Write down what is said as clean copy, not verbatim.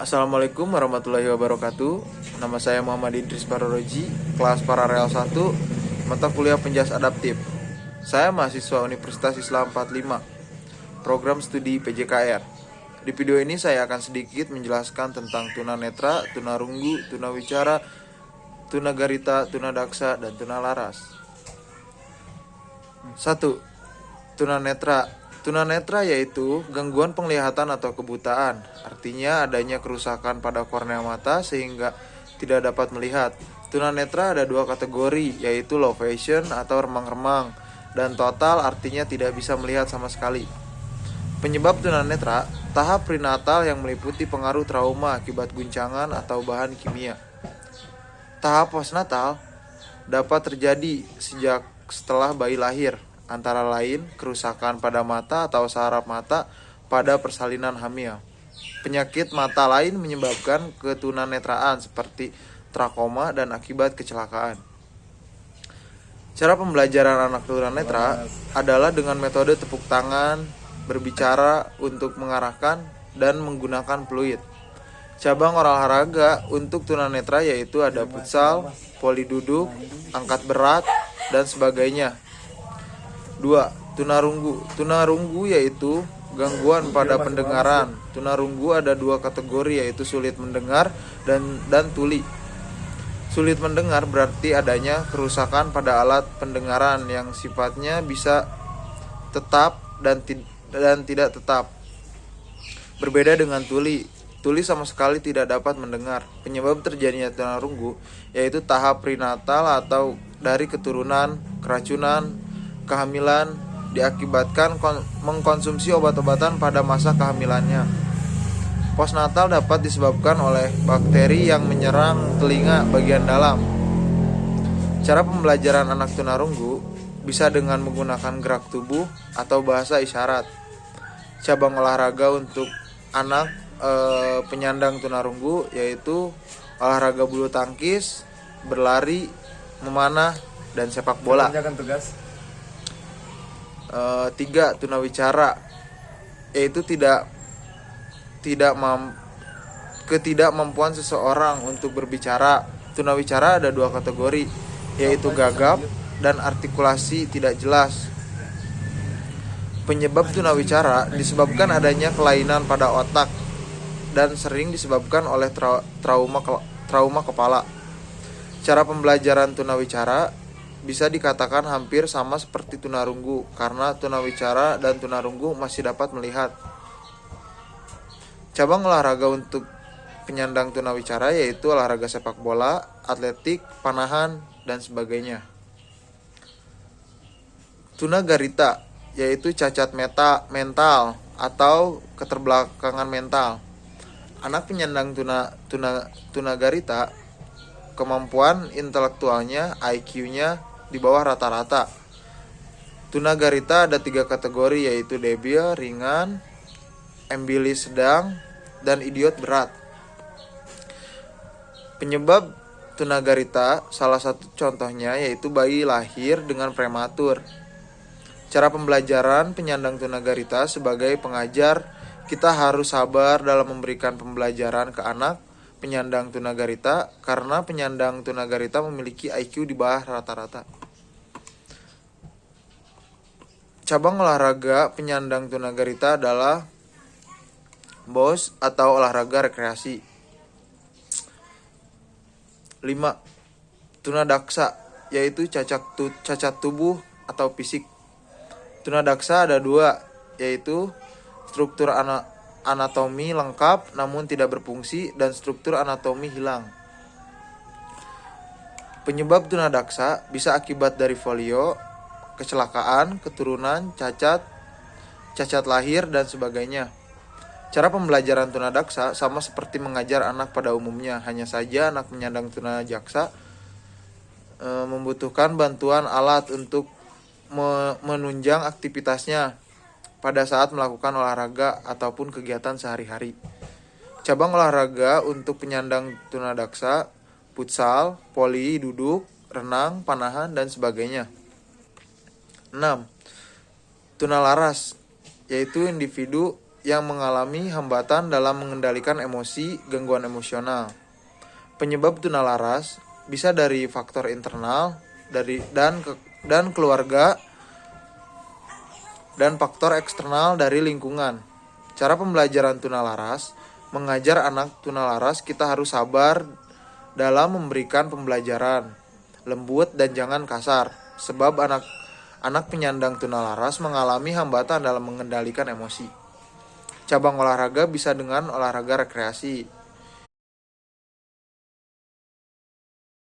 Assalamualaikum warahmatullahi wabarakatuh. Nama saya Muhammad Idris Paroroji, kelas Paralel 1, mata kuliah Penjas Adaptif. Saya mahasiswa Universitas Islam 45, program studi PJKR. Di video ini saya akan sedikit menjelaskan tentang tunanetra, tunarunggu, tunawicara, tunagarita, tunadaksa, dan tunalaras. 1. Tunanetra. Tunanetra yaitu gangguan penglihatan atau kebutaan, artinya adanya kerusakan pada kornea mata sehingga tidak dapat melihat. Tunanetra ada dua kategori, yaitu low vision atau remang-remang, dan total artinya tidak bisa melihat sama sekali. Penyebab tunanetra, tahap prenatal yang meliputi pengaruh trauma akibat guncangan atau bahan kimia. Tahap postnatal dapat terjadi sejak setelah bayi lahir, antara lain kerusakan pada mata atau saraf mata pada persalinan hamil. Penyakit mata lain menyebabkan ketunanetraan seperti trakoma dan akibat kecelakaan. Cara pembelajaran anak tunanetra adalah dengan metode tepuk tangan, berbicara untuk mengarahkan, dan menggunakan fluid. Cabang olahraga untuk tunanetra yaitu ada futsal, voli duduk, angkat berat, dan sebagainya. 2. Tunarunggu. Tunarunggu yaitu gangguan pada pendengaran. Tunarunggu ada dua kategori, yaitu sulit mendengar dan tuli. Sulit mendengar berarti adanya kerusakan pada alat pendengaran yang sifatnya bisa tetap dan tidak tetap. Berbeda dengan tuli. Tuli sama sekali tidak dapat mendengar. Penyebab terjadinya tunarunggu yaitu tahap prenatal atau dari keturunan, keracunan, kehamilan diakibatkan mengkonsumsi obat-obatan pada masa kehamilannya. Postnatal dapat disebabkan oleh bakteri yang menyerang telinga bagian dalam. Cara pembelajaran anak tunarunggu bisa dengan menggunakan gerak tubuh atau bahasa isyarat. Cabang olahraga untuk anak penyandang tunarunggu yaitu olahraga bulu tangkis, berlari, memanah, dan sepak bola. 3. Tunawicara yaitu ketidakmampuan seseorang untuk berbicara. Tunawicara ada dua kategori, yaitu gagap dan artikulasi tidak jelas. Penyebab tunawicara disebabkan adanya kelainan pada otak dan sering disebabkan oleh trauma kepala. Cara pembelajaran tunawicara bisa dikatakan hampir sama seperti tunarunggu karena tunawicara dan tunarunggu masih dapat melihat. Cabang olahraga untuk penyandang tunawicara yaitu olahraga sepak bola, atletik, panahan, dan sebagainya. Tunagarita yaitu cacat mental atau keterbelakangan mental. Anak penyandang tunagarita kemampuan intelektualnya, IQ-nya di bawah rata-rata. Tunagarita ada 3 kategori, yaitu debil, ringan, ambilis sedang, dan idiot berat. Penyebab tunagarita salah satu contohnya yaitu bayi lahir dengan prematur. Cara pembelajaran penyandang tunagarita sebagai pengajar, kita harus sabar dalam memberikan pembelajaran ke anak penyandang tunagarita karena penyandang tunagarita memiliki IQ di bawah rata-rata. Cabang olahraga penyandang tunagarita adalah BOS atau olahraga rekreasi. 5. Tunadaksa yaitu cacat tubuh atau fisik. Tunadaksa ada 2, yaitu struktur anatomi lengkap namun tidak berfungsi dan struktur anatomi hilang. Penyebab tunadaksa bisa akibat dari folio, kecelakaan, keturunan, cacat lahir, dan sebagainya. Cara pembelajaran tunadaksa sama seperti mengajar anak pada umumnya, hanya saja anak penyandang tunadaksa membutuhkan bantuan alat untuk menunjang aktivitasnya pada saat melakukan olahraga ataupun kegiatan sehari-hari. Cabang olahraga untuk penyandang tunadaksa, futsal, voli duduk, renang, panahan, dan sebagainya. 6. Tunalaras yaitu individu yang mengalami hambatan dalam mengendalikan emosi, gangguan emosional. Penyebab tunalaras bisa dari faktor internal dan keluarga dan faktor eksternal dari lingkungan. Cara pembelajaran tunalaras: mengajar anak tunalaras kita harus sabar dalam memberikan pembelajaran, lembut dan jangan kasar, sebab anak penyandang tunalaras mengalami hambatan dalam mengendalikan emosi. Cabang olahraga bisa dengan olahraga rekreasi.